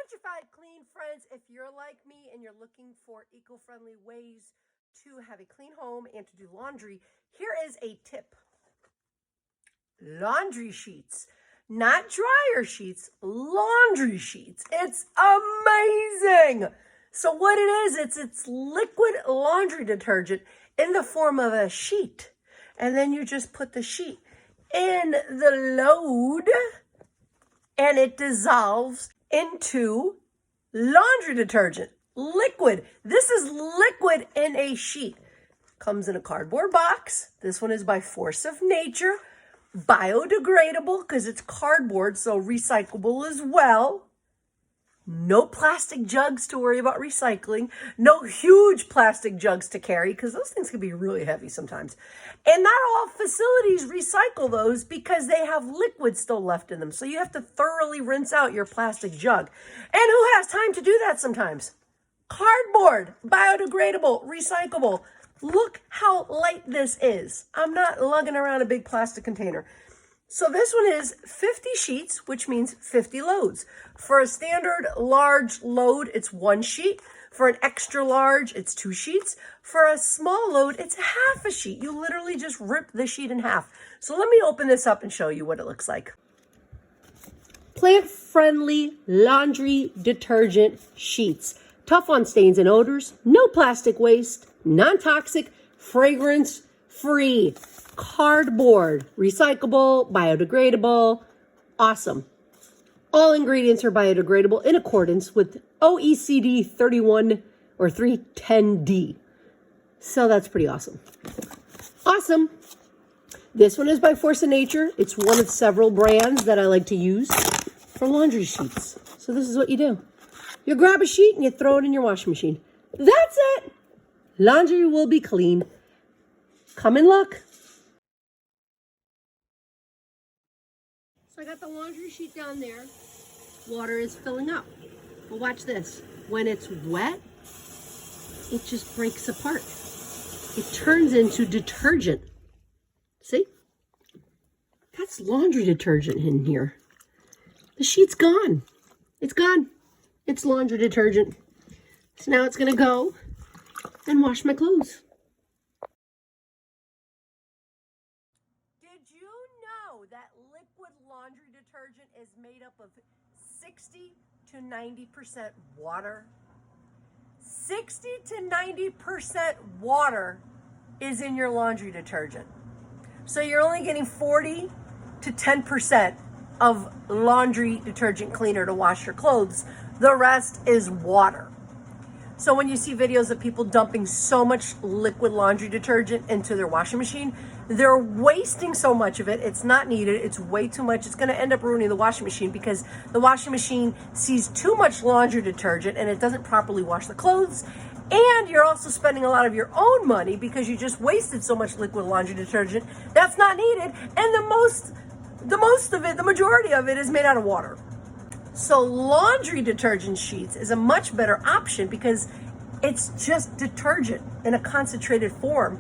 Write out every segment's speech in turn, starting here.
Certified clean friends, if you're like me and you're looking for eco-friendly ways to have a clean home and to do laundry, here is a tip. Laundry sheets, not dryer sheets, laundry sheets. It's amazing. So what it is, it's liquid laundry detergent in the form of a sheet. And then you just put the sheet in the load and it dissolves into laundry detergent, liquid. This is liquid in a sheet. Comes in a cardboard box. This one is by Force of Nature. Biodegradable because it's cardboard, so recyclable as well. No plastic jugs to worry about recycling. No huge plastic jugs to carry because those things can be really heavy sometimes. And not all facilities recycle those because they have liquid still left in them. So you have to thoroughly rinse out your plastic jug. And who has time to do that sometimes? Cardboard, biodegradable, recyclable. Look how light this is. I'm not lugging around a big plastic container. So this one is 50 sheets, which means 50 loads. For a standard large load, it's 1 sheet. For an extra large, it's 2 sheets. For a small load, it's half a sheet. You literally just rip the sheet in half. So let me open this up and show you what it looks like. Plant-friendly laundry detergent sheets. Tough on stains and odors, no plastic waste, non-toxic, fragrance-free. Cardboard, recyclable, biodegradable, awesome. All ingredients are biodegradable in accordance with OECD 31 or 310D. So that's pretty awesome. Awesome. This one is by Force of Nature. It's one of several brands that I like to use for laundry sheets. So this is what you do. You grab a sheet and you throw it in your washing machine. That's it. Laundry will be clean. Come and look. So I got the laundry sheet down there. Water is filling up. Well, watch this. When it's wet, it just breaks apart. It turns into detergent. See? That's laundry detergent in here. The sheet's gone. It's gone. It's laundry detergent. So now it's going to go and wash my clothes. Did you know that liquid laundry detergent is made up of 60 to 90% water? 60 to 90% water is in your laundry detergent. So you're only getting 40 to 10% of laundry detergent cleaner to wash your clothes. The rest is water. So when you see videos of people dumping so much liquid laundry detergent into their washing machine, they're wasting so much of it. It's not needed. It's way too much. It's going to end up ruining the washing machine because the washing machine sees too much laundry detergent and it doesn't properly wash the clothes. And you're also spending a lot of your own money because you just wasted so much liquid laundry detergent that's not needed. And the most of it, the majority of it is made out of water. So laundry detergent sheets is a much better option because it's just detergent in a concentrated form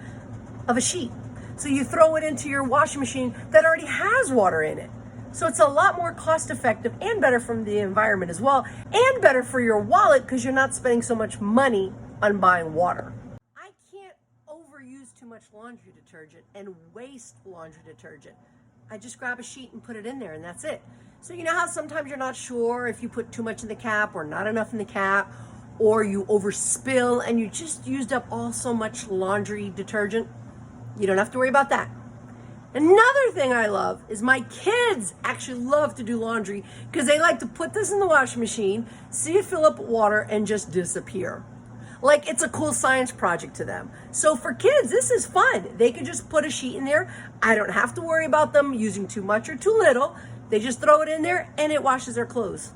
of a sheet. So you throw it into your washing machine that already has water in it. So it's a lot more cost effective and better from the environment as well, and better for your wallet because you're not spending so much money on buying water. I can't overuse too much laundry detergent and waste laundry detergent. I just grab a sheet and put it in there and that's it. So you know how sometimes you're not sure if you put too much in the cap or not enough in the cap, or you overspill and you just used up all so much laundry detergent? You don't have to worry about that. Another thing I love is my kids actually love to do laundry because they like to put this in the washing machine, see it fill up with water and just disappear. Like it's a cool science project to them. So for kids, this is fun. They can just put a sheet in there. I don't have to worry about them using too much or too little. They just throw it in there and it washes their clothes.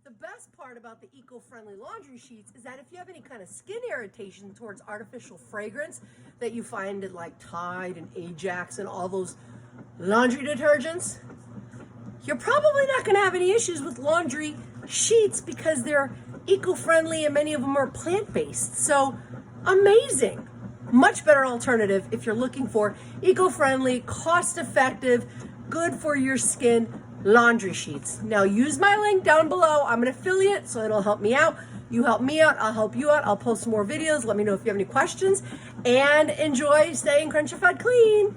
The best part about the eco-friendly laundry sheets is that if you have any kind of skin irritation towards artificial fragrance that you find at like Tide and Ajax and all those laundry detergents, you're probably not going to have any issues with laundry sheets because they're eco-friendly and many of them are plant-based. So amazing. Much better alternative if you're looking for eco-friendly, cost-effective, good for your skin laundry sheets. Now use my link down below. I'm an affiliate, so it'll help me out. You help me out, I'll help you out. I'll post some more videos. Let me know if you have any questions, and enjoy staying crunchified clean.